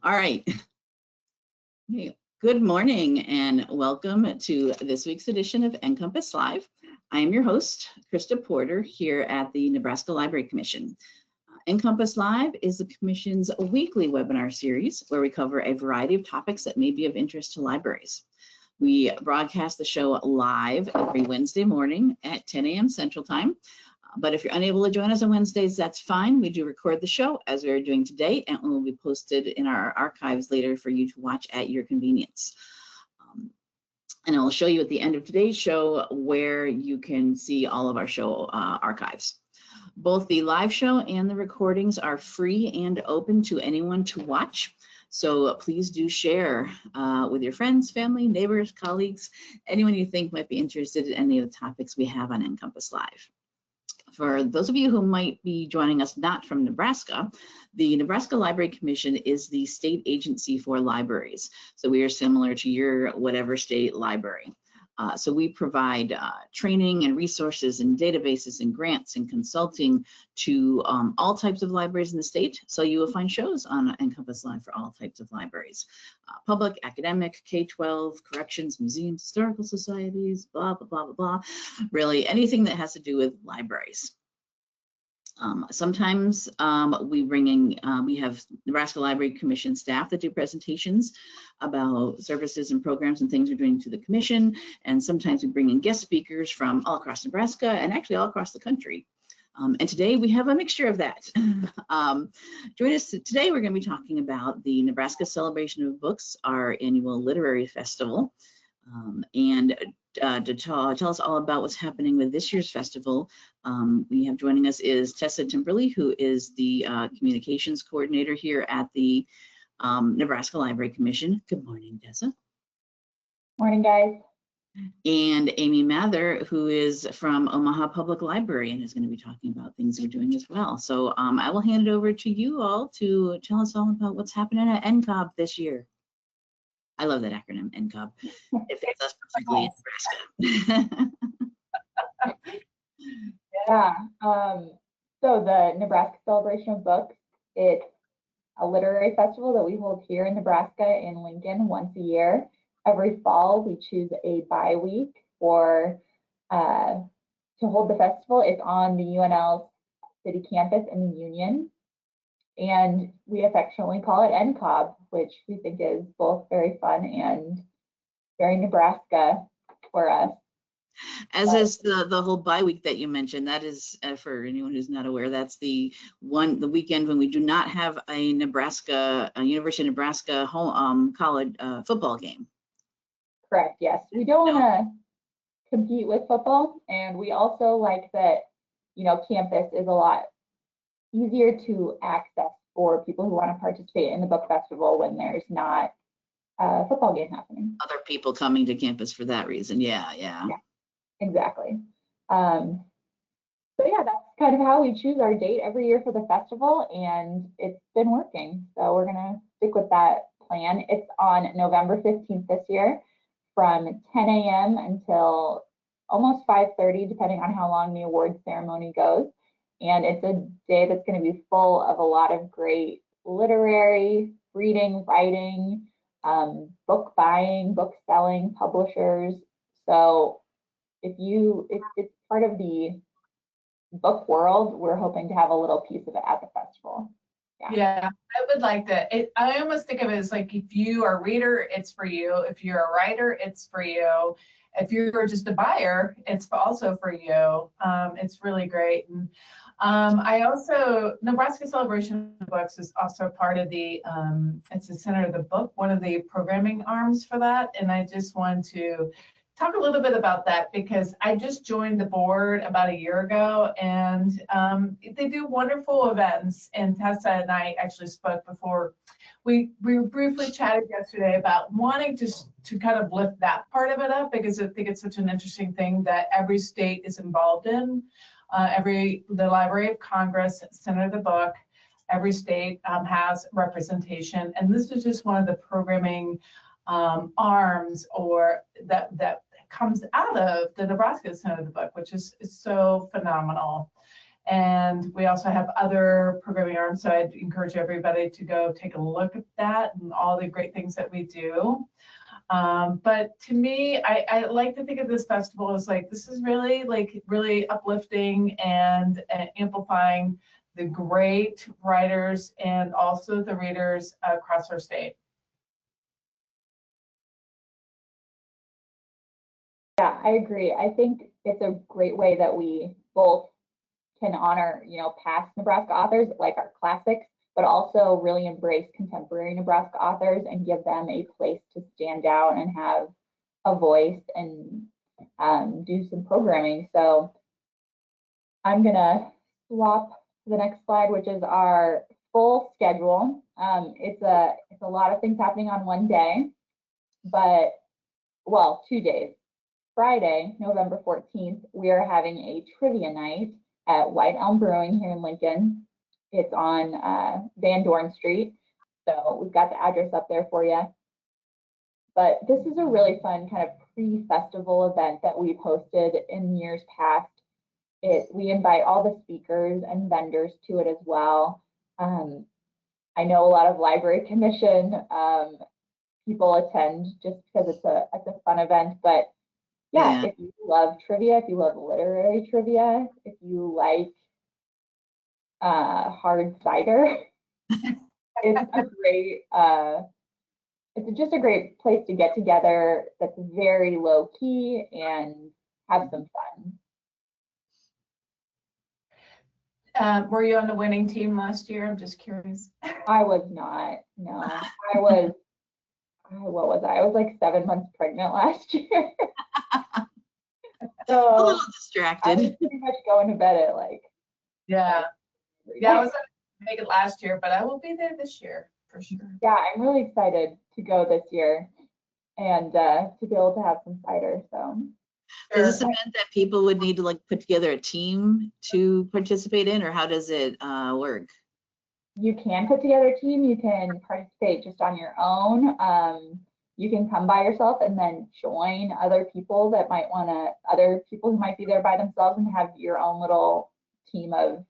All right. Hey, good morning and welcome to this week's edition of NCompass Live. I am your host, Krista Porter, here at the Nebraska Library Commission. NCompass Live is the Commission's weekly webinar series where we cover a variety of topics that may be of interest to libraries. We broadcast the show live every Wednesday morning at 10 a.m. Central Time. But if you're unable to join us on Wednesdays, that's fine. We do record the show as we are doing today, and it will be posted in our archives later for you to watch at your convenience. And I'll show you at the end of today's show where you can see all of our show archives. Both the live show and the recordings are free and open to anyone to watch. So please do share with your friends, family, neighbors, colleagues, anyone you think might be interested in any of the topics we have on NCompass Live. For those of you who might be joining us not from Nebraska, the Nebraska Library Commission is the state agency for libraries. So we are similar to your whatever state library. So we provide training and resources and databases and grants and consulting to all types of libraries in the state. So you will find shows on NCompass Live for all types of libraries. Public, academic, K-12, corrections, museums, historical societies, blah, blah, blah, blah, blah. Really anything that has to do with libraries. Sometimes we bring in, we have Nebraska Library Commission staff that do presentations about services and programs and things we're doing to the commission. And sometimes we bring in guest speakers from all across Nebraska and actually all across the country. And today we have a mixture of that. Join us today, we're going to be talking about the Nebraska Celebration of Books, our annual literary festival. And to tell us all about what's happening with this year's festival, we have joining us is Tessa Timperley, who is the communications coordinator here at the Nebraska Library Commission. Good morning, Tessa. Morning, guys. And Amy Mather, who is from Omaha Public Library and is going to be talking about things we're doing as well. So I will hand it over to you all to tell us all about what's happening at NCOB this year. I love that acronym, NCOB. It fits us perfectly in Nebraska. Yeah. So the Nebraska Celebration of Books, it's a literary festival that we hold here in Nebraska in Lincoln once a year. Every fall, we choose a bye week for to hold the festival. It's on the UNL's city campus in the Union. And we affectionately call it NCOB, which we think is both very fun and very Nebraska for us. As is the whole bye week that you mentioned. That is, for anyone who's not aware, that's the weekend when we do not have a University of Nebraska home college football game. Correct. Yes, we don't want to compete with football, and we also like that, you know, campus is a lot easier to access for people who want to participate in the book festival when there's not a football game happening. Other people coming to campus for that reason. Yeah. Exactly. So yeah, that's kind of how we choose our date every year for the festival, and it's been working. So we're gonna stick with that plan. It's on November 15th this year from 10 a.m. until almost 5:30, depending on how long the awards ceremony goes. And it's a day that's going to be full of a lot of great literary, reading, writing, book buying, book selling, publishers. So if it's part of the book world, we're hoping to have a little piece of it at the festival. Yeah, I would like that. I almost think of it as like, if you are a reader, it's for you. If you're a writer, it's for you. If you're just a buyer, it's also for you. It's really great. And Nebraska Celebration of Books is also part of the, it's the Center of the Book, one of the programming arms for that. And I just want to talk a little bit about that because I just joined the board about a year ago, and they do wonderful events. And Tessa and I actually spoke before. We briefly chatted yesterday about wanting to kind of lift that part of it up because I think it's such an interesting thing that every state is involved in. The Library of Congress, Center of the Book, every state has representation, and this is just one of the programming arms or that comes out of the Nebraska Center of the Book, which is so phenomenal. And we also have other programming arms, so I'd encourage everybody to go take a look at that and all the great things that we do. But to me, I like to think of this festival as like, this is really uplifting and amplifying the great writers and also the readers across our state. Yeah, I agree. I think it's a great way that we both can honor, past Nebraska authors like our classics, but also really embrace contemporary Nebraska authors and give them a place to stand out and have a voice and do some programming. So I'm gonna swap to the next slide, which is our full schedule. It's a lot of things happening on one day, but well, 2 days. Friday, November 14th, we are having a trivia night at White Elm Brewing here in Lincoln. It's on Van Dorn Street. So we've got the address up there for you. But this is a really fun kind of pre-festival event that we've hosted in years past. We invite all the speakers and vendors to it as well. I know a lot of library commission people attend just because it's a fun event, but yeah, if you love trivia, if you love literary trivia, if you like hard cider, it's just a great place to get together that's very low key and have some fun. Were you on the winning team last year? I'm just curious. I was not, no. What was I? I was like 7 months pregnant last year. So a little distracted. I was pretty much going to bed at like. Yeah, I was going to make it last year, but I will be there this year for sure. Yeah, I'm really excited to go this year and to be able to have some cider. So. Is this an event that people would need to like put together a team to participate in, or how does it work? You can put together a team. You can participate just on your own. You can come by yourself and then join other people other people who might be there by themselves and have your own little team of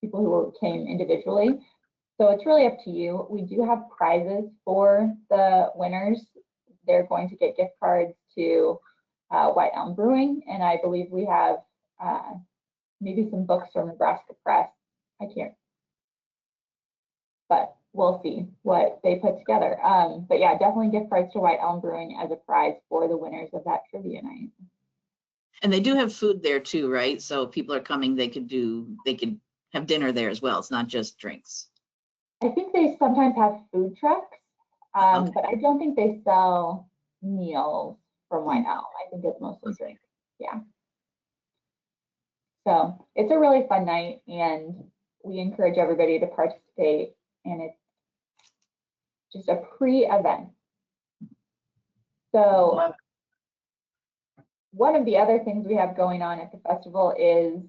people who came individually. So it's really up to you. We do have prizes for the winners. They're going to get gift cards to White Elm Brewing, and I believe we have maybe some books from Nebraska Press. I can't, but we'll see what they put together. But yeah, definitely gift cards to White Elm Brewing as a prize for the winners of that trivia night. And they do have food there too, right? So if people are coming, they could have dinner there as well. It's not just drinks. I think they sometimes have food trucks, Okay. but I don't think they sell meals from White Elm. I think it's mostly drinks. Yeah. So it's a really fun night, and we encourage everybody to participate. And it's just a pre-event. So one of the other things we have going on at the festival is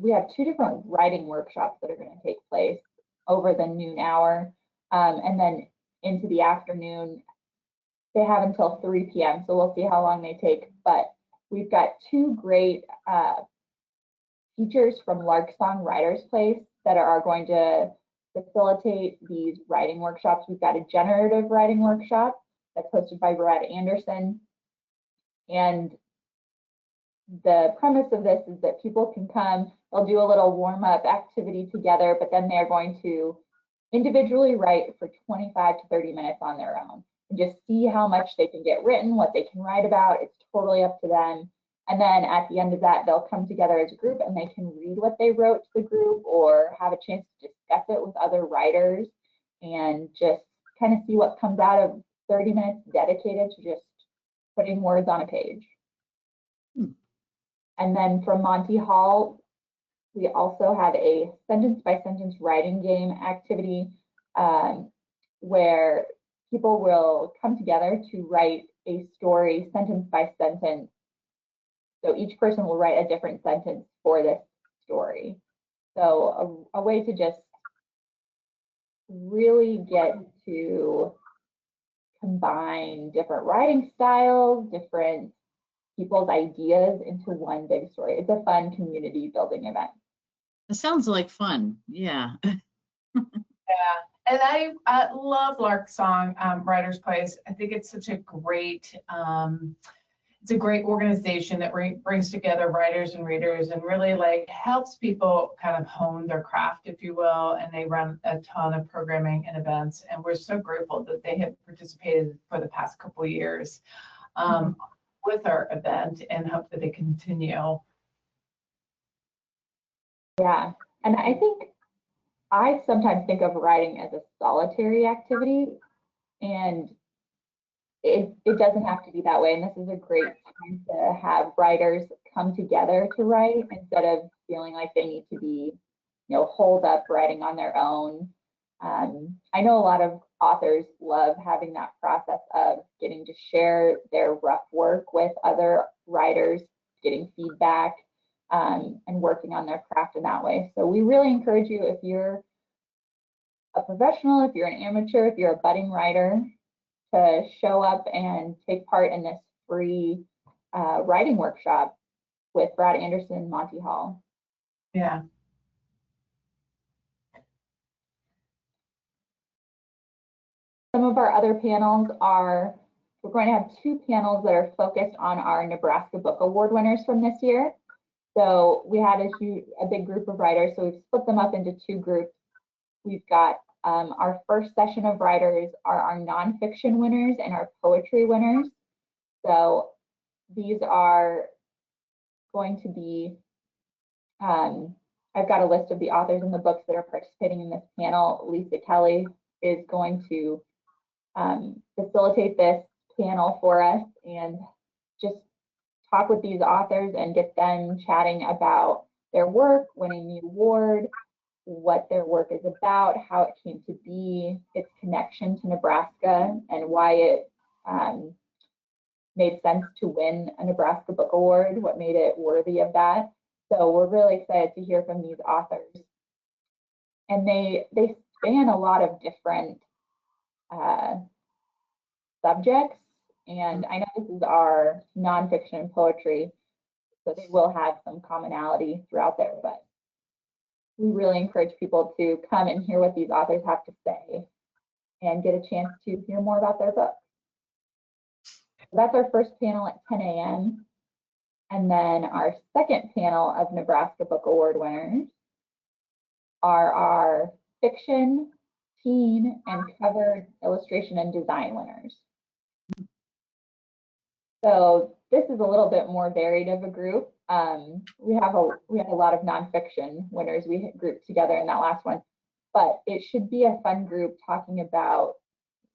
we have 2 different writing workshops that are going to take place over the noon hour, and then into the afternoon. They have until 3 p.m. So we'll see how long they take. But we've got 2 great teachers from Larksong Writers Place that are going to facilitate these writing workshops. We've got a generative writing workshop that's hosted by Brad Anderson. And the premise of this is that people can come, they'll do a little warm-up activity together, but then they're going to individually write for 25 to 30 minutes on their own and just see how much they can get written, what they can write about. It's totally up to them. And then at the end of that, they'll come together as a group and they can read what they wrote to the group or have a chance to discuss it with other writers and just kind of see what comes out of 30 minutes dedicated to just putting words on a page. And then from Monty Hall, we also have a sentence by sentence writing game activity where people will come together to write a story sentence by sentence. So each person will write a different sentence for this story. So a way to just really get to combine different writing styles, different people's ideas into one big story. It's a fun community building event. It sounds like fun. Yeah. Yeah, and I love Lark Song Writers Place. I think it's such a great, it's a great organization that brings together writers and readers and really like helps people kind of hone their craft, if you will. And they run a ton of programming and events, and we're so grateful that they have participated for the past couple of years with our event, and hope that they continue. Yeah, and I think I sometimes think of writing as a solitary activity, and it doesn't have to be that way. And this is a great time to have writers come together to write instead of feeling like they need to be, holed up writing on their own. I know a lot of authors love having that process of getting to share their rough work with other writers, getting feedback, and working on their craft in that way. So we really encourage you, if you're a professional, if you're an amateur, if you're a budding writer, to show up and take part in this free writing workshop with Brad Anderson and Monty Hall. Yeah. Some of our other panels are, we're going to have 2 panels that are focused on our Nebraska Book Award winners from this year. So we had a big group of writers, so we've split them up into 2 groups. We've got our first session of writers are our nonfiction winners and our poetry winners. So these are going to be, I've got a list of the authors and the books that are participating in this panel. Lisa Kelly is going to facilitate this panel for us and just talk with these authors and get them chatting about their work, winning the award, what their work is about, how it came to be, its connection to Nebraska, and why it made sense to win a Nebraska Book Award, what made it worthy of that. So we're really excited to hear from these authors. And they span a lot of different subjects. And I know this is our nonfiction and poetry, so they will have some commonality throughout there, but we really encourage people to come and hear what these authors have to say and get a chance to hear more about their books. So that's our first panel at 10 a.m. And then our second panel of Nebraska Book Award winners are our fiction, teen, and cover illustration and design winners. So this is a little bit more varied of a group. We have a lot of nonfiction winners we grouped together in that last one, but it should be a fun group talking about,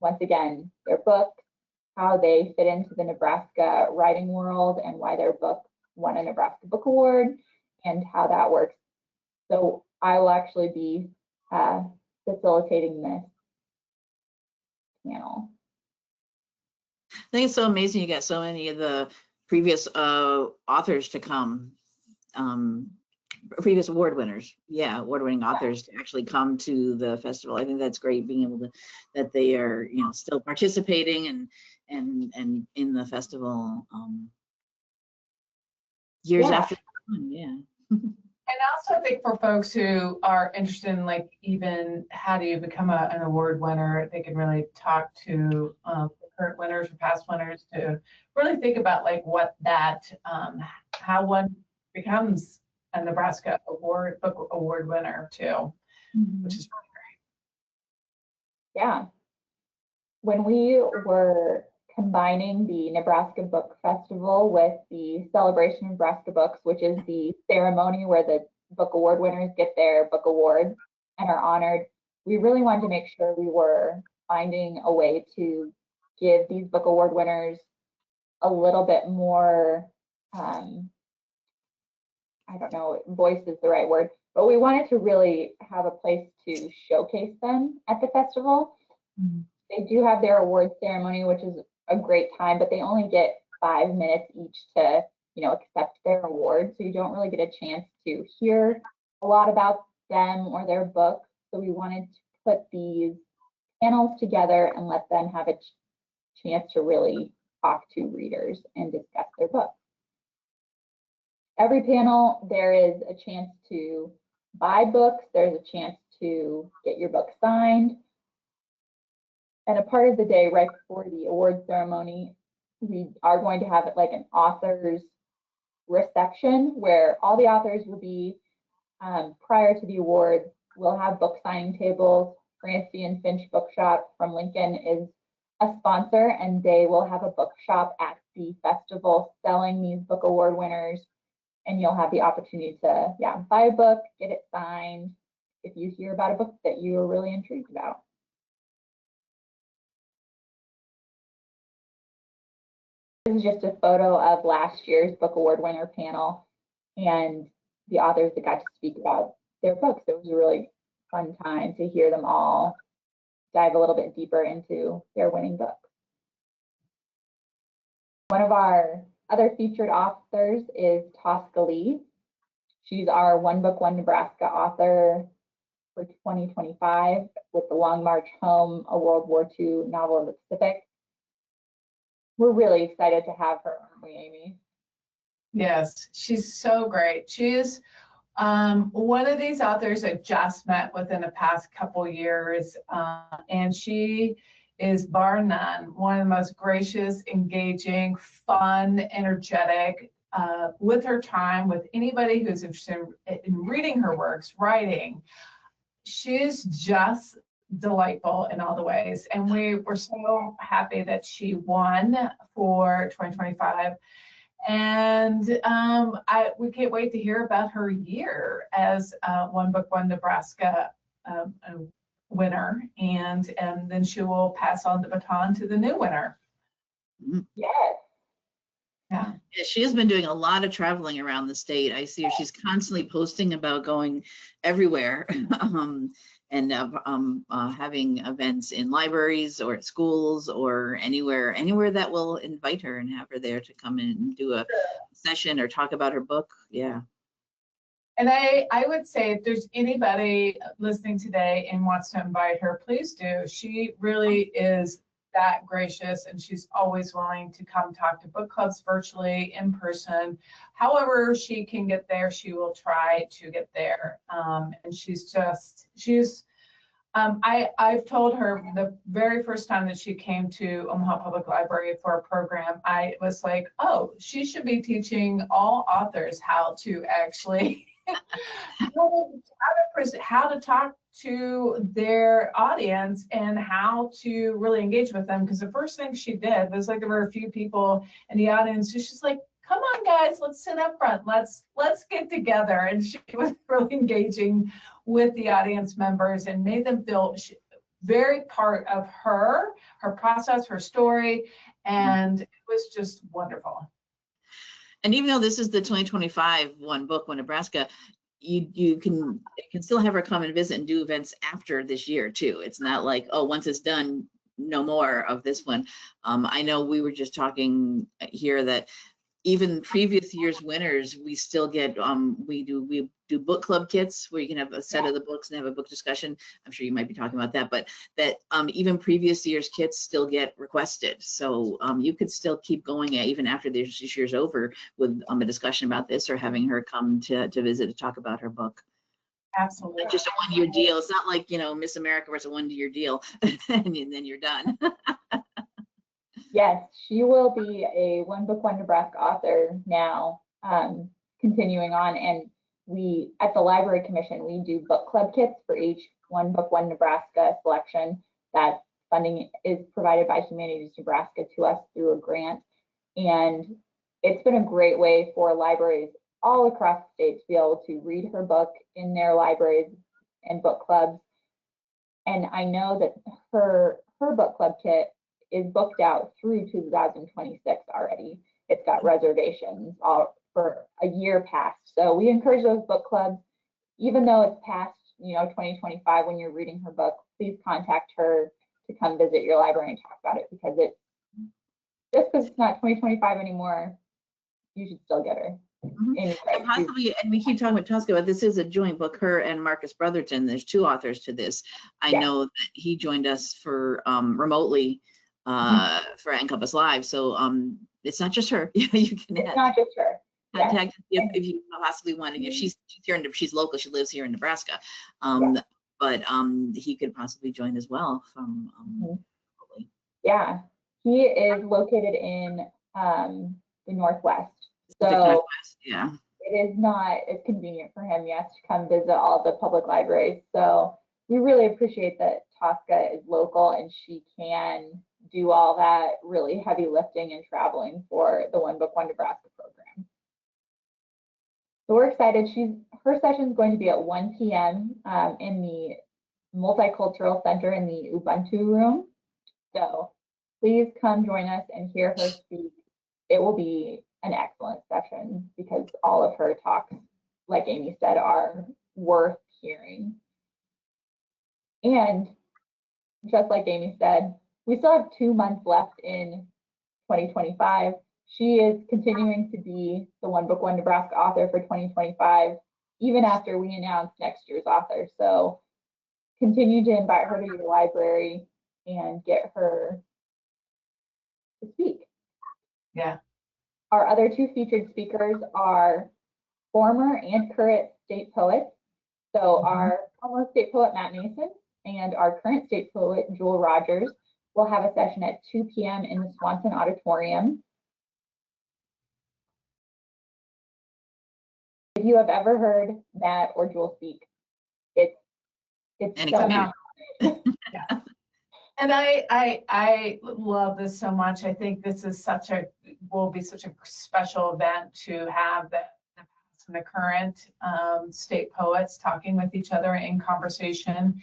once again, their book, how they fit into the Nebraska writing world, and why their book won a Nebraska Book Award, and how that works. So I will actually be facilitating this panel. I think it's so amazing you got so many of the previous authors to come, previous award winners, award-winning authors to actually come to the festival. I think that's great, being able to, that they are, still participating and in the festival years after. Yeah. And also, I think for folks who are interested in, like, even how do you become an award winner, they can really talk to current winners or past winners to really think about, like, what that, how one becomes a Nebraska book award winner too, which is really great. Yeah. When we were combining the Nebraska Book Festival with the Celebration of Nebraska Books, which is the ceremony where the book award winners get their book awards and are honored, we really wanted to make sure we were finding a way to give these book award winners a little bit more, I don't know, voice is the right word, but we wanted to really have a place to showcase them at the festival. Mm-hmm. They do have their award ceremony, which is a great time, but they only get 5 minutes each to, accept their award. So you don't really get a chance to hear a lot about them or their book. So we wanted to put these panels together and let them have a chance to really talk to readers and discuss their book. every panel, there is a chance to buy books. There's a chance to get your book signed. And a part of the day right before the award ceremony, we are going to have like an author's reception where all the authors will be prior to the award. We'll have book signing tables. Francie and Finch Bookshop from Lincoln is a sponsor, and they will have a bookshop at the festival selling these book award winners. And you'll have the opportunity to, buy a book, get it signed if you hear about a book that you are really intrigued about. This is just a photo of last year's book award winner panel and the authors that got to speak about their books. It was a really fun time to hear them all dive a little bit deeper into their winning books. One of our other featured authors is Tosca Lee. She's our One Book, One Nebraska author for 2025 with The Long March Home, a World War II novel of the Pacific. We're really excited to have her, aren't we, Amy? Yes, she's so great. She is one of these authors I just met within the past couple years, and she is bar none one of the most gracious, engaging, fun, energetic, with her time, with anybody who's interested in reading her works, writing. She's just delightful in all the ways, and we were so happy that she won for 2025. And we can't wait to hear about her year as One Book, One Nebraska winner, and then she will pass on the baton to the new winner. Yes. Yeah. Yeah, she has been doing a lot of traveling around the state. I see her, she's constantly posting about going everywhere. And having events in libraries or at schools or anywhere that will invite her and have her there to come in and do a session or talk about her book. Yeah. And I would say if there's anybody listening today and wants to invite her, please do. She really is that gracious, and she's always willing to come talk to book clubs virtually, in person. However she can get there, she will try to get there. And I've told her the very first time that she came to Omaha Public Library for a program, I was like, oh, she should be teaching all authors how to actually how to talk to their audience and how to really engage with them. Because the first thing she did was like there were a few people in the audience. So she's like, come on, guys, let's sit up front. Let's get together. And she was really engaging with the audience members and made them feel very part of her process, her story. And it was just wonderful. And even though this is the 2025 One Book, One Nebraska, you can still have her come and visit and do events after this year too. It's not like, oh, once it's done, no more of this one. I know we were just talking here that even previous year's winners, we still get, we do book club kits where you can have a set of the books and have a book discussion. I'm sure you might be talking about that, but that even previous year's kits still get requested. So you could still keep going even after this year's over with a discussion about this or having her come to visit to talk about her book. Absolutely. It's just a one-year deal. It's not like, Miss America was a one-year deal and then you're done. Yes, she will be a One Book, One Nebraska author now, continuing on. And we, at the Library Commission, we do book club kits for each One Book, One Nebraska selection. That funding is provided by Humanities Nebraska to us through a grant. And it's been a great way for libraries all across the state to be able to read her book in their libraries and book clubs. And I know that her book club kit is booked out through 2026 already. It's got reservations all for a year past. So we encourage those book clubs, even though it's past 2025 when you're reading her book, please contact her to come visit your library and talk about it, because just because it's not 2025 anymore, you should still get her. And possibly, and we keep talking about Tosca, but this is a joint book, her and Marcus Brotherton. There's two authors to this. I know that he joined us for remotely for NCompass Live. So it's not just her. You can it's not just her. Yeah. contact if you possibly want to. If she's here and she's local, she lives here in Nebraska. But he could possibly join as well from. Yeah, he is located in the Northwest, so Northwest, yeah. it is not as convenient for him, yes, to come visit all the public libraries. So we really appreciate that Tosca is local and she can do all that really heavy lifting and traveling for the One Book, One Nebraska program. So we're excited. Her session is going to be at 1 p.m. In the Multicultural Center in the Ubuntu room. So please come join us and hear her speak. It will be an excellent session because all of her talks, like Amy said, are worth hearing. And just like Amy said, we still have 2 months left in 2025. She is continuing to be the One Book, One Nebraska author for 2025, even after we announce next year's author. So continue to invite her to your library and get her to speak. Yeah. Our other 2 featured speakers are former and current state poets. So our former state poet, Matt Mason, and our current state poet, Jewel Rogers, will have a session at 2 p.m. in the Swanson Auditorium. If you have ever heard Matt or Jewel speak, it's phenomenal. Yeah. And I love this so much. I think this is will be such a special event to have the past and the current state poets talking with each other in conversation.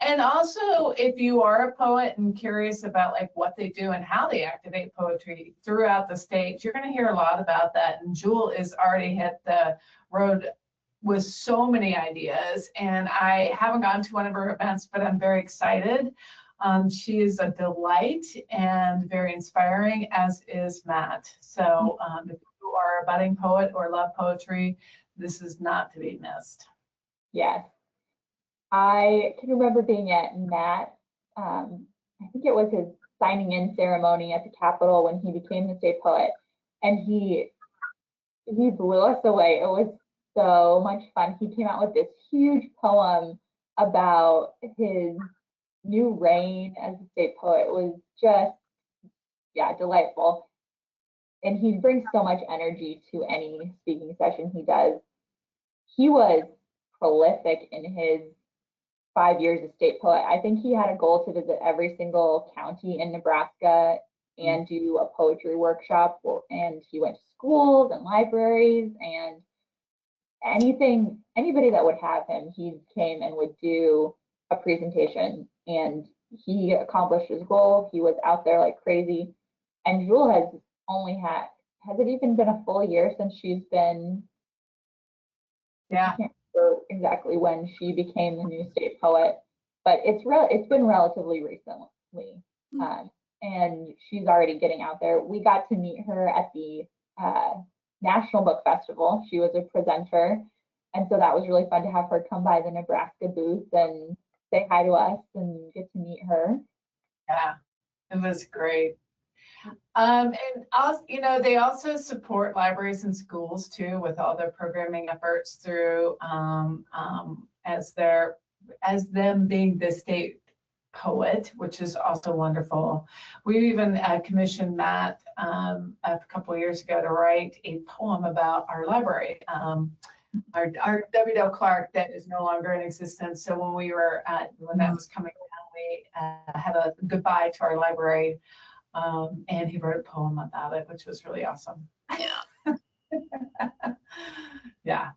And also, if you are a poet and curious about like what they do and how they activate poetry throughout the state, you're going to hear a lot about that. And Jewel is already hit the road with so many ideas. And I haven't gone to one of her events, but I'm very excited. She is a delight and very inspiring, as is Matt. So if you are a budding poet or love poetry, this is not to be missed. Yes. I can remember being at Matt, I think it was his signing in ceremony at the Capitol when he became the state poet, and he blew us away. It was so much fun. He came out with this huge poem about his new reign as a state poet. It was just, yeah, delightful. And he brings so much energy to any speaking session he does. He was prolific in his 5 years as state poet. I think he had a goal to visit every single county in Nebraska and do a poetry workshop. And he went to schools and libraries and anybody that would have him, he came and would do a presentation, and he accomplished his goal. He was out there like crazy. And Jewel has it even been a full year since she's been, Yeah, I can't remember exactly when she became the new state poet, but it's been relatively recently. And she's already getting out there. We got to meet her at the National Book Festival. She was a presenter, and so that was really fun to have her come by the Nebraska booth and say hi to us and get to meet her. yeah, it was great. And also, they also support libraries and schools too with all their programming efforts through as them being the state poet, which is also wonderful. We even commissioned Matt a couple of years ago to write a poem about our library, our W.L. Clark that is no longer in existence. So when that was coming down, we had a goodbye to our library. And he wrote a poem about it, which was really awesome. Yeah. Yeah.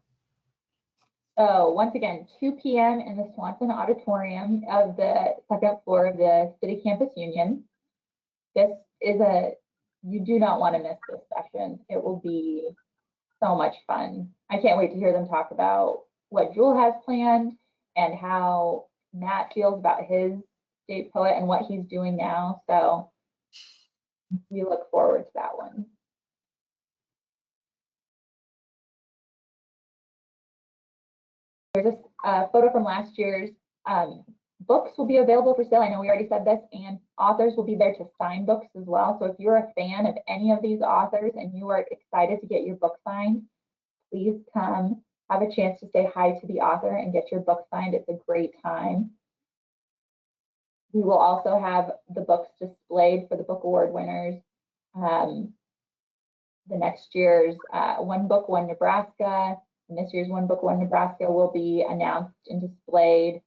So once again, 2 p.m. in the Swanson Auditorium of the second floor of the City Campus Union. You do not want to miss this session. It will be so much fun. I can't wait to hear them talk about what Jewel has planned and how Matt feels about his state poet and what he's doing now. So we look forward to that one. There's a photo from last year's Books will be available for sale. I know we already said this, and authors will be there to sign books as well. So if you're a fan of any of these authors and you are excited to get your book signed, please come have a chance to say hi to the author and get your book signed. It's a great time. We will also have the books displayed for the book award winners. The next year's One Book, One Nebraska, and this year's One Book, One Nebraska will be announced and displayed.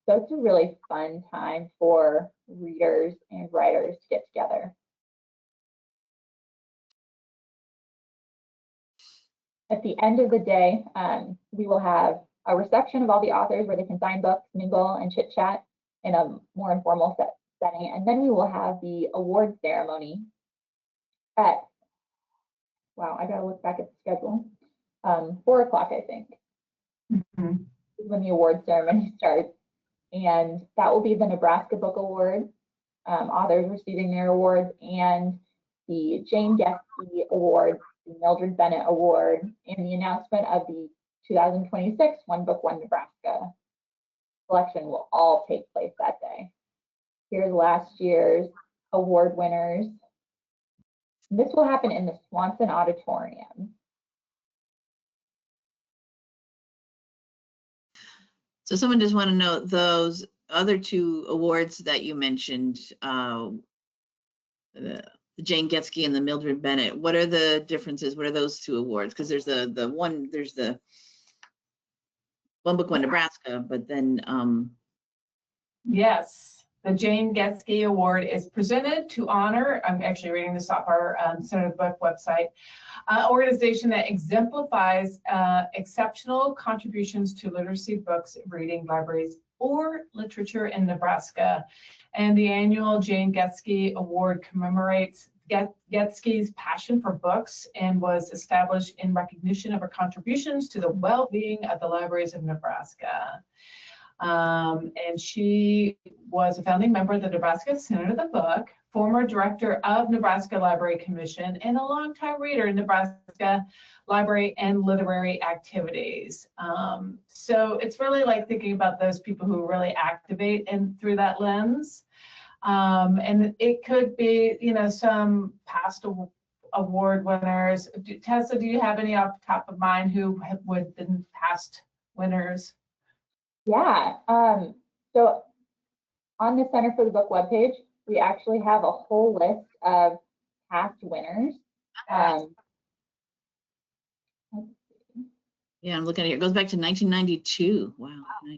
So it's a really fun time for readers and writers to get together. At the end of the day, we will have a reception of all the authors where they can sign books, mingle, and chit chat in a more informal setting. And then we will have the award ceremony at, wow, I gotta look back at the schedule, 4 o'clock, I think, is when the award ceremony starts. And that will be the Nebraska Book Award, authors receiving their awards, and the Jane Geske Award, the Mildred Bennett Award, and the announcement of the 2026 One Book, One Nebraska collection will all take place that day. Here's last year's award winners. This will happen in the Swanson Auditorium. So someone just want to know those other 2 awards that you mentioned, the Jane Geske and the Mildred Bennett. What are the differences? What are those 2 awards? Because there's the One Book, One Nebraska, but then Yes, the Jane Geske Award is presented to honor, I'm actually reading this off our Center of the Book website, organization that exemplifies exceptional contributions to literacy, books, reading, libraries, or literature in Nebraska. And the annual Jane Geske Award commemorates Geske's passion for books and was established in recognition of her contributions to the well-being of the libraries of Nebraska. And she was a founding member of the Nebraska Center of the Book, former director of Nebraska Library Commission, and a longtime reader in Nebraska library and literary activities. So it's really like thinking about those people who really activate and through that lens. And it could be, you know, some past award winners. Tessa, do you have any off the top of mind who would have been past winners? Yeah, so on the Center for the Book webpage, we actually have a whole list of past winners. yeah, I'm looking at it. It goes back to 1992. Wow.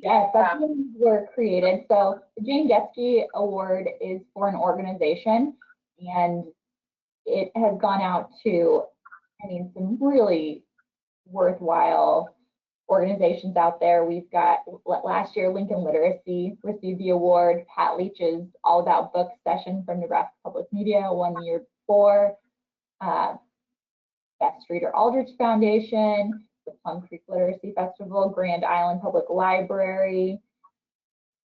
Yes, that's when these were created. So the Jane Geske Award is for an organization, and it has gone out to, I mean, some really worthwhile organizations out there. We've got, last year, Lincoln Literacy received the award. Pat Leach's All About Books session from Nebraska Public Media 1 year before. Best Reader Aldrich Foundation, the Plum Creek Literacy Festival, Grand Island Public Library.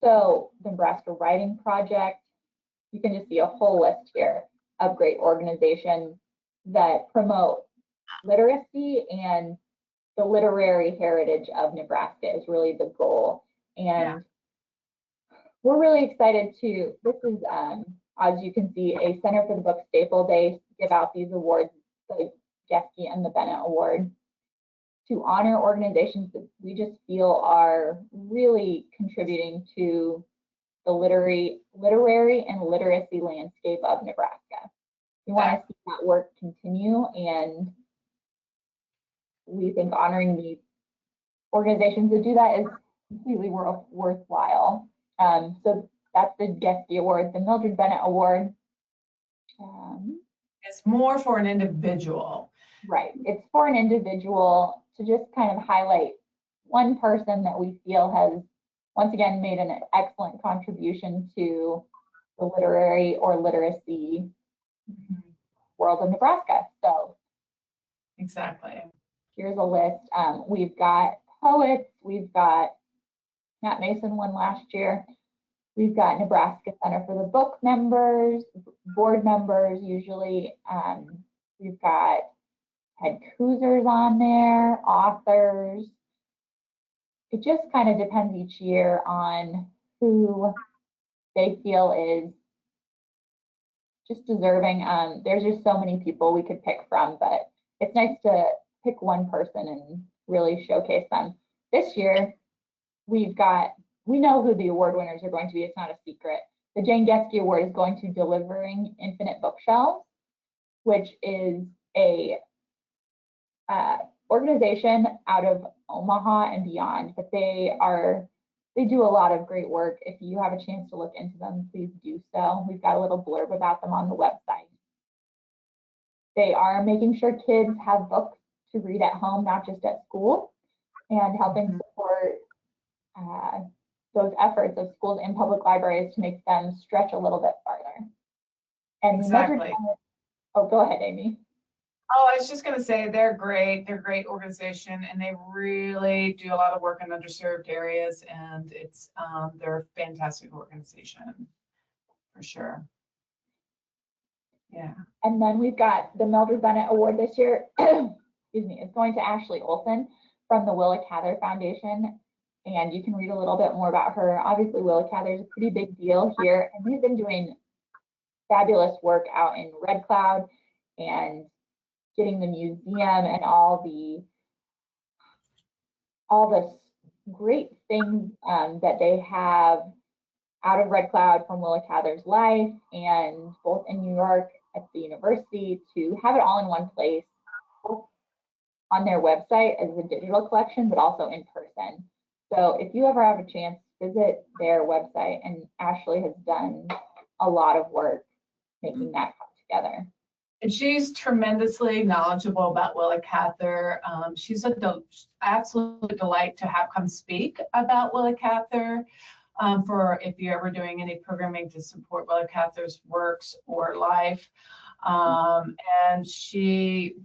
So the Nebraska Writing Project. You can just see a whole list here of great organizations that promote literacy, and the literary heritage of Nebraska is really the goal. And we're really excited to, this is, as you can see, a Center for the Book staple. They give out these awards, the Geske and the Bennett Award, to honor organizations that we just feel are really contributing to the literary and literacy landscape of Nebraska. We want to see that work continue, and we think honoring these organizations that do that is completely worthwhile. So that's the Geske Award. The Mildred Bennett Award. It's more for an individual. Right. It's for an individual to just kind of highlight one person that we feel has, once again, made an excellent contribution to the literary or literacy world of Nebraska. So exactly. Here's a list. We've got poets. We've got Matt Mason won last year. We've got Nebraska Center for the Book members, board members usually. We've got head cruisers on there, authors. It just kind of depends each year on who they feel is just deserving. There's just so many people we could pick from, but it's nice to pick one person and really showcase them. This year, we know who the award winners are going to be. It's not a secret. The Jane Geske Award is going to Delivering Infinite Bookshelves, which is a organization out of Omaha and beyond, but they do a lot of great work. If you have a chance to look into them, please do so. We've got a little blurb about them on the website. They are making sure kids have books to read at home, not just at school, and helping support those efforts of schools and public libraries to make them stretch a little bit farther. And Exactly. Oh, go ahead, Amy. Oh, I was just going to say they're great. They're a great organization, and they really do a lot of work in underserved areas. And they're a fantastic organization for sure. Yeah. And then we've got the Mildred Bennett Award this year. Excuse me. It's going to Ashley Olson from the Willa Cather Foundation, and you can read a little bit more about her. Obviously, Willa Cather is a pretty big deal here, and we've been doing fabulous work out in Red Cloud and getting the museum and all the great things that they have out of Red Cloud from Willa Cather's life, and both in New York at the university, to have it all in one place, both on their website as a digital collection, but also in person. So if you ever have a chance, visit their website, and Ashley has done a lot of work making that come together. And she's tremendously knowledgeable about Willa Cather. She's an absolute delight to have come speak about Willa Cather for if you're ever doing any programming to support Willa Cather's works or life. And she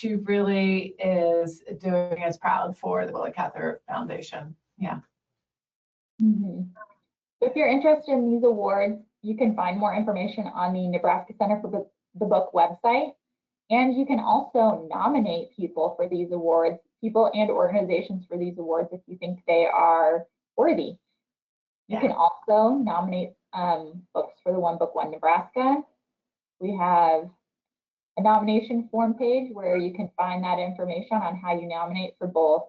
really is doing us proud for the Willa Cather Foundation. Yeah. Mm-hmm. If you're interested in these awards, you can find more information on the Nebraska Center for the Book website, and you can also nominate people for these awards, people and organizations for these awards if you think they are worthy. You can also nominate books for the One Book One Nebraska. We have a nomination form page where you can find that information on how you nominate for both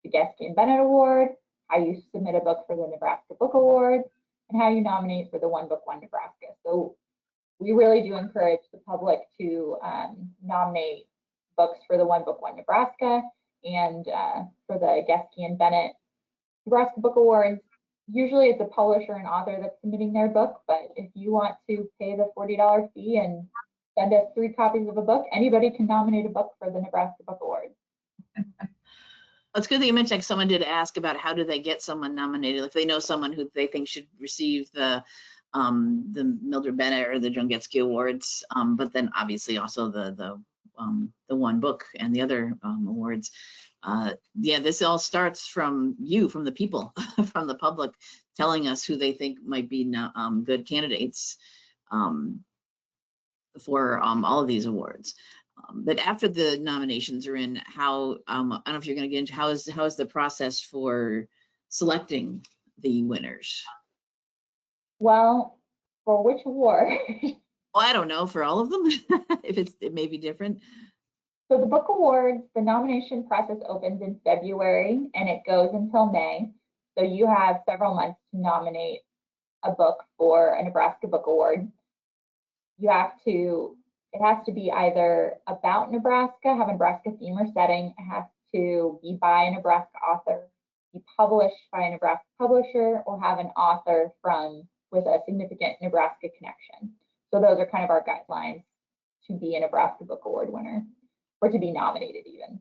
the Geske and Bennett Award, how you submit a book for the Nebraska Book Award, and how you nominate for the One Book One Nebraska. So we really do encourage the public to nominate books for the One Book One Nebraska and for the Geske and Bennett Nebraska Book Awards. Usually it's a publisher and author that's submitting their book, but if you want to pay the $40 fee and send us 3 copies of a book, anybody can nominate a book for the Nebraska Book Awards. It's good that you mentioned, like, someone did ask about how do they get someone nominated, if they know someone who they think should receive the Mildred Bennett or the Joan Geske Awards, but then obviously also the One Book and the other awards. Yeah, this all starts from you, from the people, from the public, telling us who they think might be good candidates for all of these awards. But after the nominations are in, how I don't know if you're going to get into how is the process for selecting the winners? Well, for which award? Well, I don't know, for all of them, if it may be different. So the book awards, the nomination process opens in February and it goes until May. So you have several months to nominate a book for a Nebraska Book Award. It has to be either about Nebraska, have a Nebraska theme or setting. It has to be by a Nebraska author, be published by a Nebraska publisher, or have an author with a significant Nebraska connection. So those are kind of our guidelines to be a Nebraska Book Award winner, or to be nominated even.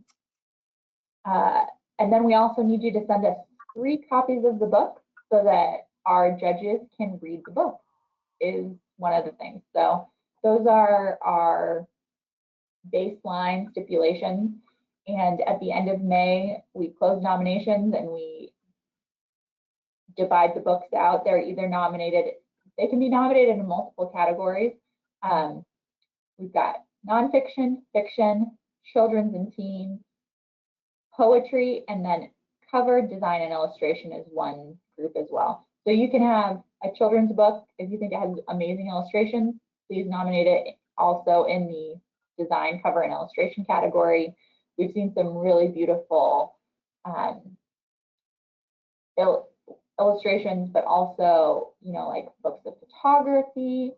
And then we also need you to send us 3 copies of the book so that our judges can read the book, is one of the things. So those are our baseline stipulations. And at the end of May, we close nominations and we divide the books out. They're either nominated, they can be nominated in multiple categories. We've got nonfiction, fiction, children's and teen, poetry, and then cover, design, and illustration is one group as well. So you can have a children's book, if you think it has amazing illustrations, please nominate it also in the design, cover, and illustration category. We've seen some really beautiful illustrations, but also, you know, like books of photography,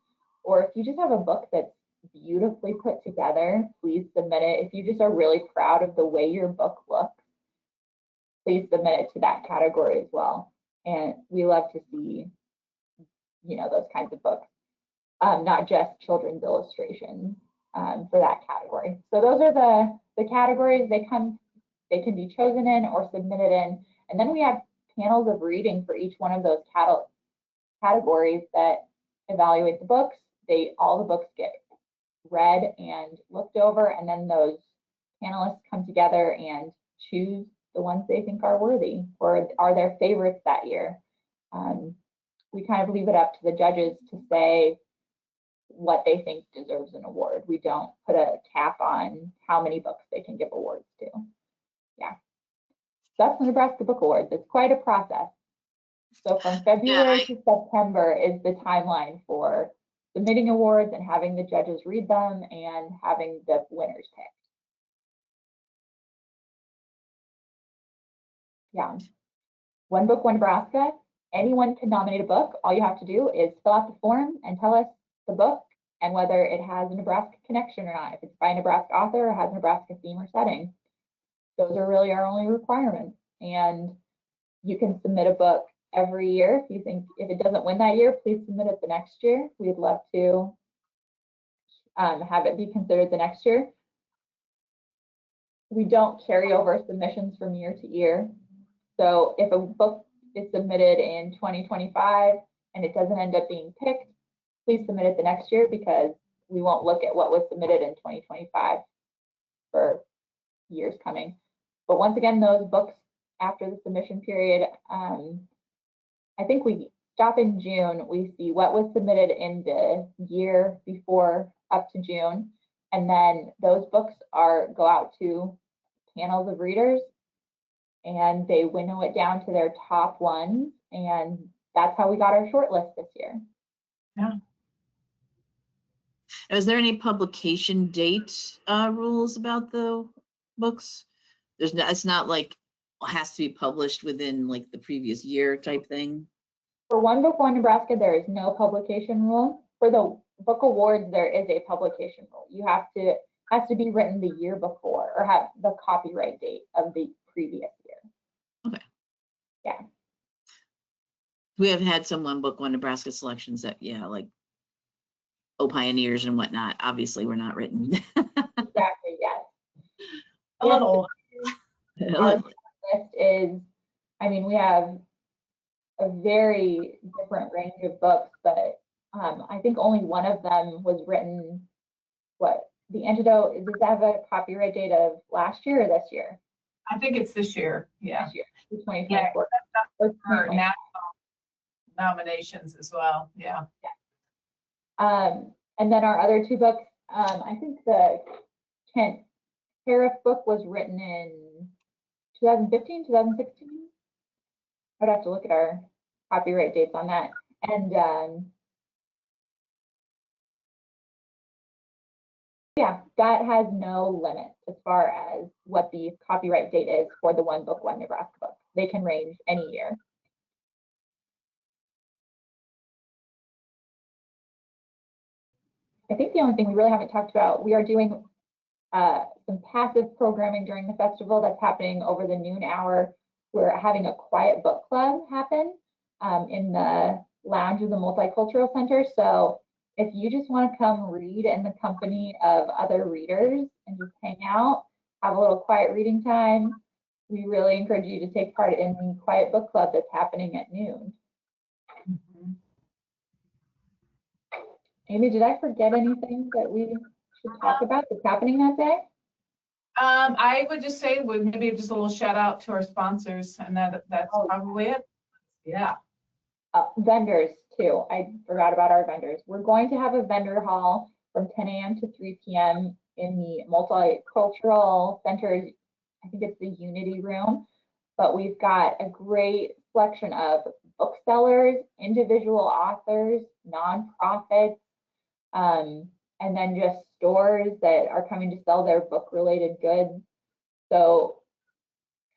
or if you just have a book that's beautifully put together, please submit it. If you just are really proud of the way your book looks, please submit it to that category as well. And we love to see, you know, those kinds of books, not just children's illustrations for that category. So those are the categories they can be chosen in or submitted in. And then we have panels of reading for each one of those categories that evaluate the books. All the books get read and looked over, and then those panelists come together and choose the ones they think are worthy or are their favorites that year. We kind of leave it up to the judges to say what they think deserves an award. We don't put a cap on how many books they can give awards to. Yeah. So that's the Nebraska Book Awards. It's quite a process. So from February to September is the timeline for submitting awards and having the judges read them and having the winners picked. Yeah. One Book, One Nebraska. Anyone can nominate a book. All you have to do is fill out the form and tell us the book and whether it has a Nebraska connection or not. If it's by a Nebraska author or has a Nebraska theme or setting. Those are really our only requirements. And you can submit a book every year. If it doesn't win that year, please submit it the next year. We'd love to have it be considered the next year. We don't carry over submissions from year to year. So if a book is submitted in 2025 and it doesn't end up being picked, please submit it the next year, because we won't look at what was submitted in 2025 for years coming. But once again, those books after the submission period, I think we stop in June. We see what was submitted in the year before up to June, and then those books go out to panels of readers, and they winnow it down to their top ones, and that's how we got our short list this year. Yeah. Is there any publication date rules about the books? It's not like it has to be published within like the previous year type thing. For One Book, One Nebraska, there is no publication rule. For the book awards, there is a publication rule. Has to be written the year before or have the copyright date of the previous year. Okay. Yeah. We have had some One Book, One Nebraska selections that, yeah, like Pioneers and whatnot. Obviously, we're not written. Exactly, yes. A little. Our list is, I mean, we have a very different range of books, but I think only one of them was written, The Antidote, does that have a copyright date of last year or this year? I think it's this year. Yeah. This year, 2024. Yeah, for national nominations as well. Yeah. And then our other two books, I think the Kent Tariff book was written in 2015, 2016. I'd have to look at our copyright dates on that. And yeah, that has no limit as far as what the copyright date is for the One Book, One Nebraska book. They can range any year. I think the only thing we really haven't talked about, we are doing some passive programming during the festival that's happening over the noon hour. We're having a quiet book club happen in the lounge of the Multicultural Center. So if you just want to come read in the company of other readers and just hang out, have a little quiet reading time, we really encourage you to take part in the quiet book club that's happening at noon. Mm-hmm. Amy, did I forget anything that we should talk about that's happening that day? I would just say maybe just a little shout out to our sponsors, and that's probably it. Yeah. Vendors too. I forgot about our vendors. We're going to have a vendor hall from 10 a.m. to 3 p.m. in the Multicultural Center. I think it's the Unity Room, but we've got a great selection of booksellers, individual authors, nonprofits, and then just stores that are coming to sell their book-related goods. So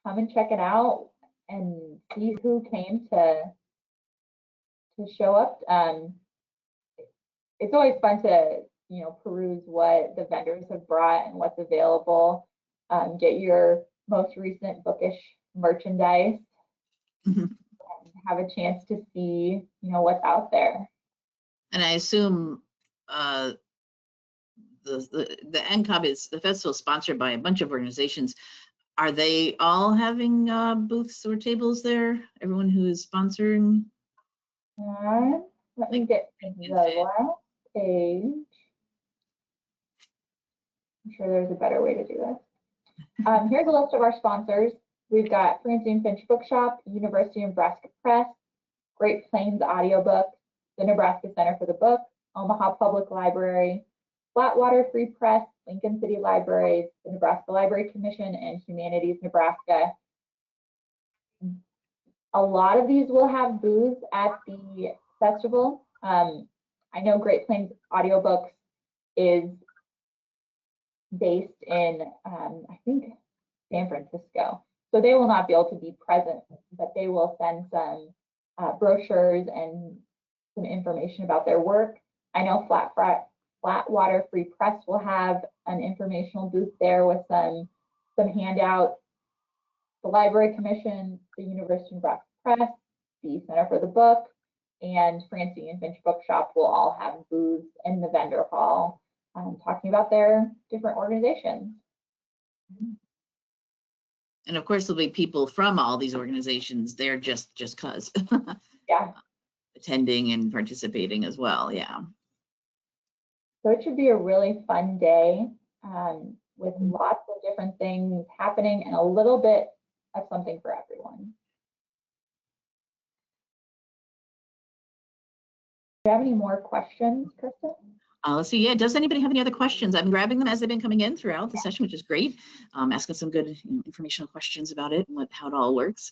come and check it out and see who came to show up. It's always fun to, you know, peruse what the vendors have brought and what's available. Get your most recent bookish merchandise. Have a chance to see, you know, what's out there. And I assume the NCOB is the festival sponsored by a bunch of organizations. Are they all having booths or tables there? Everyone who is sponsoring? Let me get to the last page. I'm sure there's a better way to do this. Here's a list of our sponsors. We've got Francine Finch Bookshop, University of Nebraska Press, Great Plains Audiobook, the Nebraska Center for the Book, Omaha Public Library, Flatwater Free Press, Lincoln City Libraries, the Nebraska Library Commission, and Humanities Nebraska. A lot of these will have booths at the festival. I know Great Plains Audiobooks is based in, I think, San Francisco. So they will not be able to be present, but they will send some brochures and some information about their work. I know Flatwater Free Press will have an informational booth there with some handouts. The Library Commission, the University of Nebraska Press, the Center for the Book, and Francine and Finch Bookshop will all have booths in the vendor hall talking about their different organizations. And of course, there'll be people from all these organizations there just cause. Yeah. Attending and participating as well, yeah. So it should be a really fun day with lots of different things happening and a little bit of something for everyone. Do you have any more questions, Kristen? Let's see. Yeah, does anybody have any other questions? I'm grabbing them as they've been coming in throughout the session, which is great. Asking some good informational questions about it and how it all works.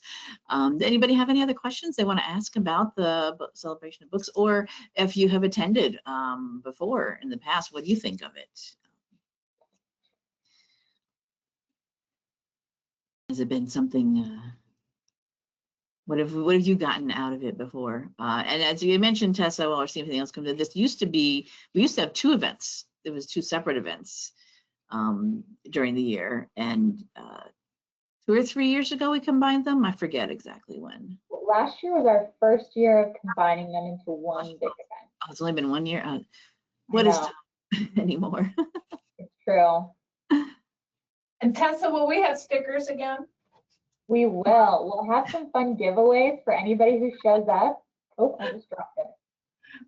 Anybody have any other questions they want to ask about the Celebration of Books, or if you have attended before in the past, what do you think of it? Has it been something? What have you gotten out of it before? And as you mentioned, Tessa, or see anything else come to this, used to be, we used to have two events. There was two separate events during the year, and 2 or 3 years ago we combined them. I forget exactly when. Last year was our first year of combining them into one big event. Oh, it's only been 1 year. What is time anymore? It's true. And Tessa, will we have stickers again? We will. We'll have some fun giveaways for anybody who shows up. Oh, I just dropped it.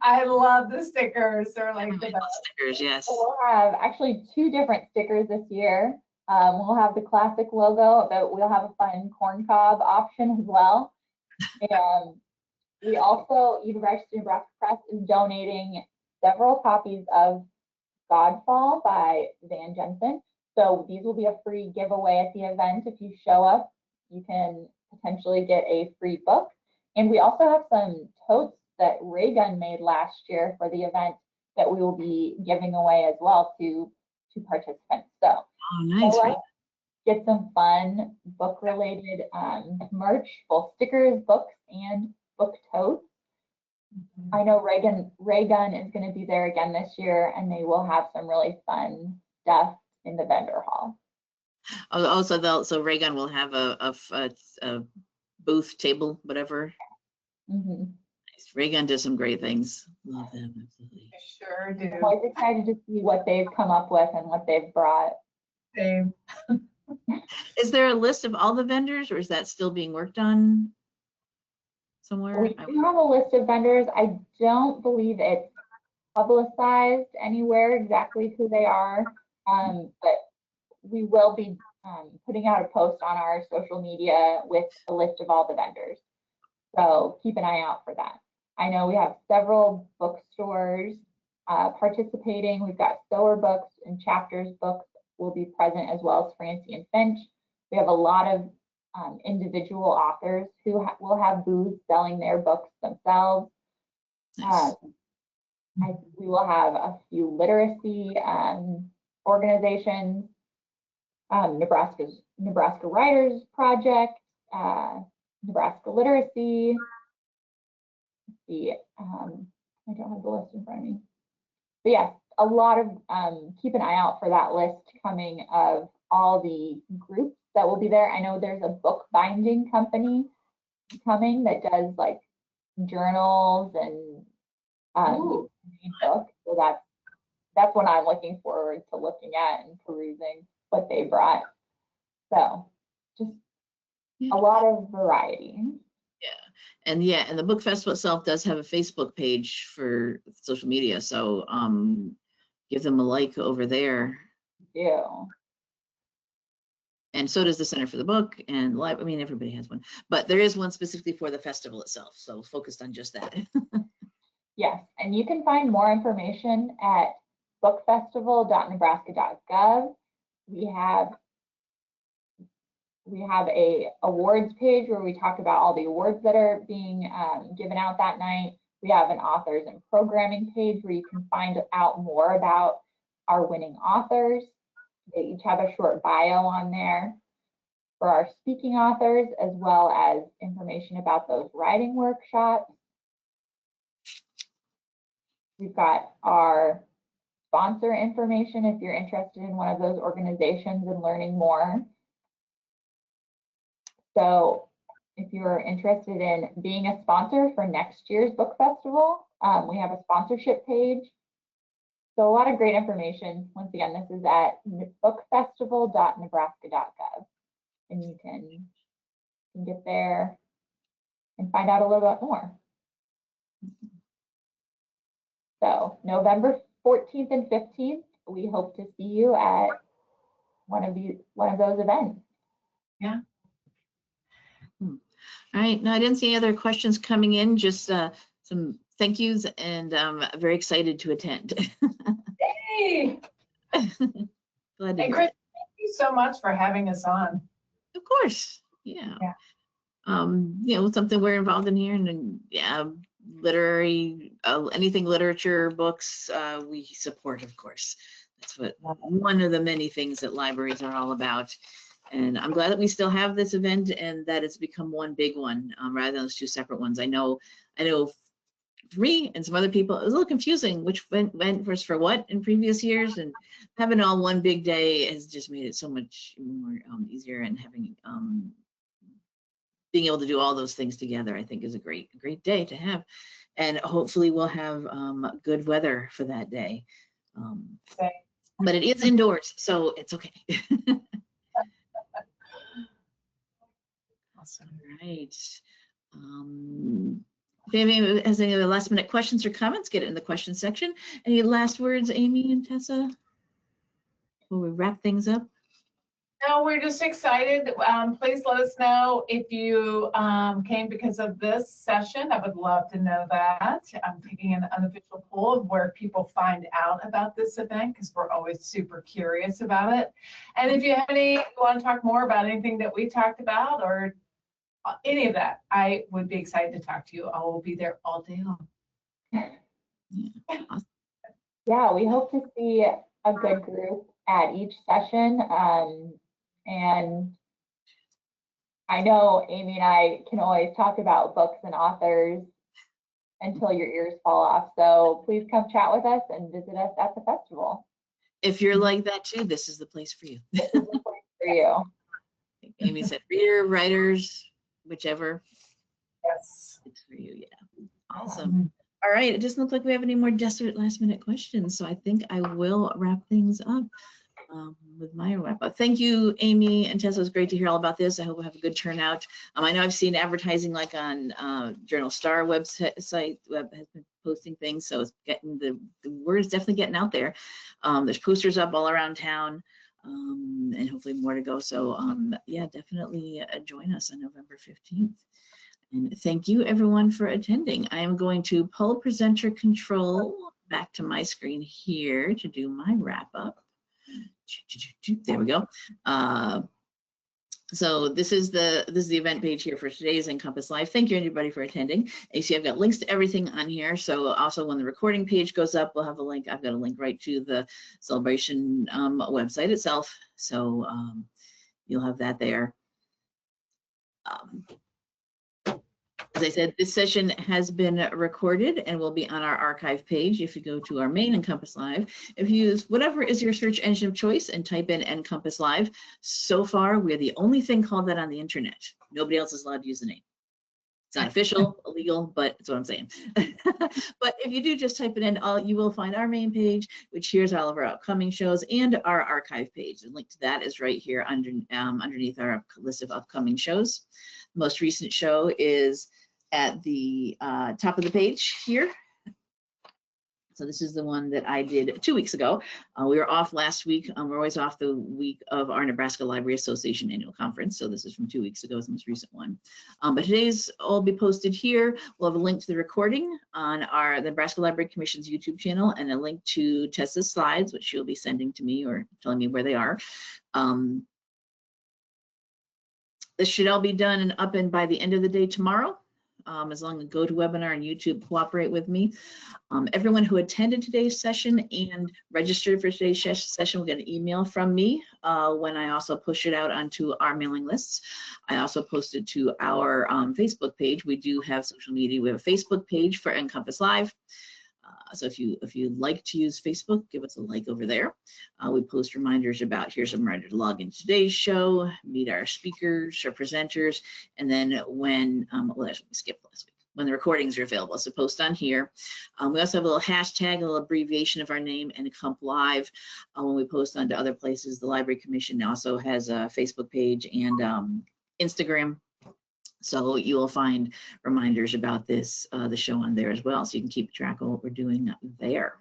I love the stickers. They're like the best. Stickers, yes. So we'll have actually 2 different stickers this year. We'll have the classic logo, but we'll have a fun corn cob option as well. And we also, University of Nebraska Press is donating several copies of Godfall by Van Jensen. So these will be a free giveaway at the event. If you show up, you can potentially get a free book. And we also have some totes that Raygun made last year for the event that we will be giving away as well to participants. So, oh, nice. Let's get some fun book related merch, both stickers, books, and book totes. I know Raygun is going to be there again this year, and they will have some really fun stuff in the vendor hall. Oh, so Raygun will have a booth table, whatever. Mm-hmm. Nice. Raygun does some great things. Love them, absolutely. I sure do. I'm always excited to see what they've come up with and what they've brought. Same. Is there a list of all the vendors, or is that still being worked on somewhere? We do have a list of vendors. I don't believe it's publicized anywhere exactly who they are, but we will be putting out a post on our social media with a list of all the vendors. So keep an eye out for that. I know we have several bookstores participating. We've got Sower Books and Chapters Books will be present, as well as Francine and Finch. We have a lot of individual authors who will have booths selling their books themselves. Nice. We will have a few literacy organizations, Nebraska Writers Project, Nebraska Literacy. I don't have the list in front of me. But yes, a lot of, keep an eye out for that list coming of all the groups that will be there. I know there's a book binding company coming that does like journals and books. So that's what I'm looking forward to looking at and perusing what they brought. So just a lot of variety. And the book festival itself does have a Facebook page for social media, so give them a like over there. Yeah. And so does the Center for the Book and live. I mean, everybody has one, but there is one specifically for the festival itself, so focused on just that. Yes, and you can find more information at bookfestival.nebraska.gov. We have a awards page where we talk about all the awards that are being given out that night. We have an authors and programming page where you can find out more about our winning authors. They each have a short bio on there for our speaking authors, as well as information about those writing workshops. We've got our sponsor information if you're interested in one of those organizations and learning more. So if you're interested in being a sponsor for next year's book festival, we have a sponsorship page. So a lot of great information. Once again, this is at bookfestival.nebraska.gov, and you can get there and find out a little bit more. So November 14th and 15th, we hope to see you at one of those events. Yeah. All right. No, I didn't see any other questions coming in, just some thank yous, and I'm very excited to attend. Hey! Glad to And hear Chris, it. thank you so much for having us on. Of course. Yeah. Something we're involved in here, and then, literary, anything literature, books, we support, of course. That's what one of the many things that libraries are all about. And I'm glad that we still have this event and that it's become one big one rather than those two separate ones. I know for me and some other people, it was a little confusing which went first for what in previous years, and having all one big day has just made it so much more easier, and having being able to do all those things together, I think, is a great day to have. And hopefully we'll have good weather for that day. But it is indoors, so it's okay. Awesome. All right. If anybody has any other last minute questions or comments, get it in the question section. Any last words, Amy and Tessa, before we wrap things up? No, we're just excited. Please let us know if you came because of this session. I would love to know that. I'm taking an unofficial poll of where people find out about this event, because we're always super curious about it. And if you want to talk more about anything that we talked about or any of that, I would be excited to talk to you. I will be there all day long. Yeah, we hope to see a good group at each session. And I know Amy and I can always talk about books and authors until your ears fall off. So please come chat with us and visit us at the festival. If you're like that too, this is the place for you. This is the place for you. Amy said, reader, writers, whichever. Yes. It's for you, yeah. Awesome. All right, it doesn't look like we have any more desperate last minute questions, so I think I will wrap things up with my wrap up. Thank you, Amy and Tessa. It was great to hear all about this. I hope we'll have a good turnout. I know I've seen advertising like on Journal Star website has been posting things, so it's getting the word is definitely getting out there. There's posters up all around town, and hopefully more to go. So yeah, definitely join us on November 15th. And thank you everyone for attending. I am going to pull presenter control back to my screen here to do my wrap up. There we go. So this is the event page here for today's NCompass Live. Thank you everybody for attending. You see I've got links to everything on here. So also when the recording page goes up, we'll have a link. I've got a link right to the celebration website itself. So you'll have that there. As I said, this session has been recorded and will be on our archive page. If you go to our main NCompass Live, if you use whatever is your search engine of choice and type in NCompass Live, so far we're the only thing called that on the internet. Nobody else is allowed to use the name. It's not official, illegal, but that's what I'm saying. But if you do just type it in, you will find our main page, which here's all of our upcoming shows, and our archive page. The link to that is right here underneath our list of upcoming shows. The most recent show is at the top of the page here. So this is the one that I did 2 weeks ago. We were off last week. We're always off the week of our Nebraska Library Association annual conference. So this is from 2 weeks ago, it's the most recent one. But today's will be posted here. We'll have a link to the recording on the Nebraska Library Commission's YouTube channel and a link to Tessa's slides, which she'll be sending to me or telling me where they are. This should all be done and up and by the end of the day tomorrow. As long as GoToWebinar and YouTube cooperate with me. Everyone who attended today's session and registered for today's session will get an email from me when I also push it out onto our mailing lists. I also posted to our Facebook page. We do have social media. We have a Facebook page for NCompass Live. So if you like to use Facebook, give us a like over there. We post reminders about here's a reminder to log into today's show, meet our speakers or presenters, and then when well, we skipped last week, when the recordings are available. So post on here. We also have a little hashtag, a little abbreviation of our name, NComp Live. When we post onto other places, the Library Commission also has a Facebook page and Instagram. So you will find reminders about this, the show on there as well, so you can keep track of what we're doing there.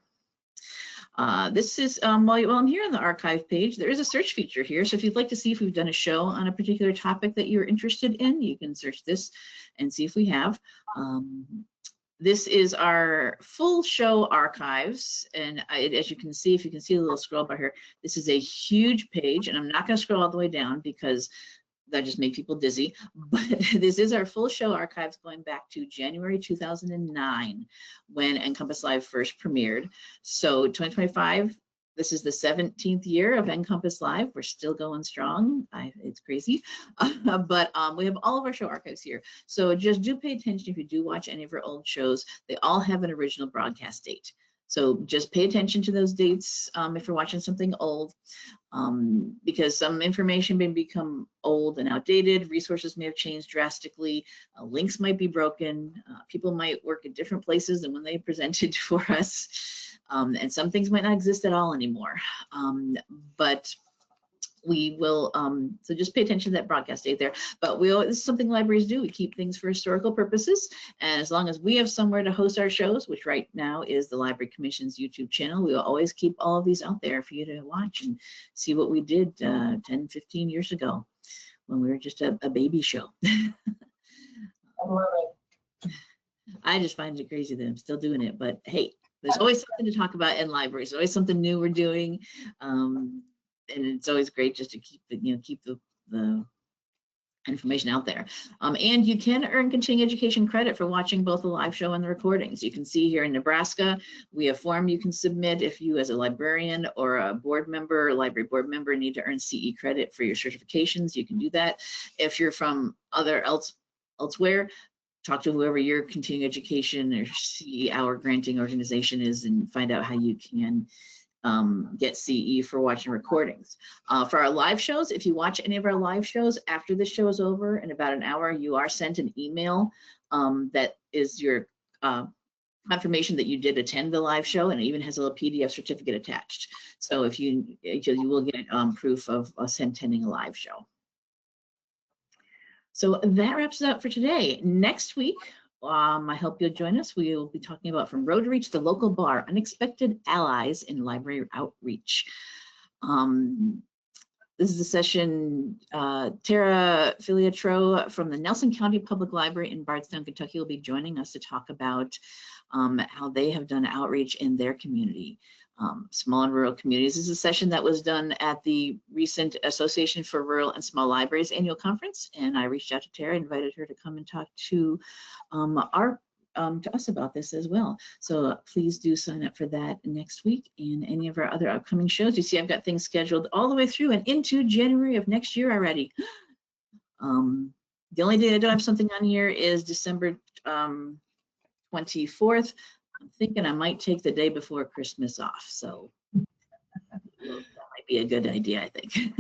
This is, while I'm here on the archive page, there is a search feature here. So if you'd like to see if we've done a show on a particular topic that you're interested in, you can search this and see if we have. This is our full show archives, and as you can see, if you can see a little scroll bar here, this is a huge page, and I'm not going to scroll all the way down because that just make people dizzy, but this is our full show archives going back to January 2009 when NCompass Live first premiered. So 2025, this is the 17th year of NCompass Live. We're still going strong. It's crazy, but we have all of our show archives here. So just do pay attention if you do watch any of our old shows. They all have an original broadcast date. So just pay attention to those dates if you're watching something old, because some information may become old and outdated, resources may have changed drastically, links might be broken, people might work at different places than when they presented for us, and some things might not exist at all anymore. But we will, so just pay attention to that broadcast date there. But this is something libraries do. We keep things for historical purposes. And as long as we have somewhere to host our shows, which right now is the Library Commission's YouTube channel, we will always keep all of these out there for you to watch and see what we did 10, 15 years ago when we were just a baby show. I love it. I just find it crazy that I'm still doing it, but hey, there's always something to talk about in libraries. There's always something new we're doing. And it's always great just to keep the information out there. And you can earn continuing education credit for watching both the live show and the recordings. You can see here in Nebraska, we have a form you can submit if you as a librarian or a board member, library board member, need to earn CE credit for your certifications. You can do that. If you're from elsewhere, talk to whoever your continuing education or CE hour granting organization is and find out how you can get CE for watching recordings. For our live shows, if you watch any of our live shows after the show is over in about an hour, you are sent an email that is your confirmation that you did attend the live show, and it even has a little PDF certificate attached. So if you will get proof of us attending a live show. So that wraps it up for today. Next week, I hope you'll join us. We will be talking about From Rotary to the Local Bar, Unexpected Allies in Library Outreach. This is a session, Tara Filiatro from the Nelson County Public Library in Bardstown, Kentucky will be joining us to talk about how they have done outreach in their community. Small and rural communities. This is a session that was done at the recent Association for Rural and Small Libraries annual conference, and I reached out to Tara, invited her to come and talk to us about this as well. So please do sign up for that next week and any of our other upcoming shows. You see, I've got things scheduled all the way through and into January of next year already. The only day I don't have something on here is December 24th. I'm thinking I might take the day before Christmas off, so that might be a good idea, I think.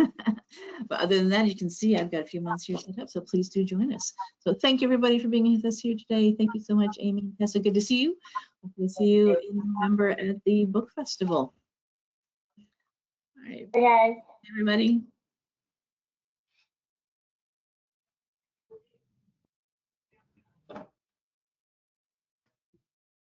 But other than that, you can see I've got a few months here set up, so please do join us. So thank you everybody for being with us here today. Thank you so much, Amy and Tessa. Good to see you. Hopefully see you in November at the book festival. All right, Hey guys. everybody.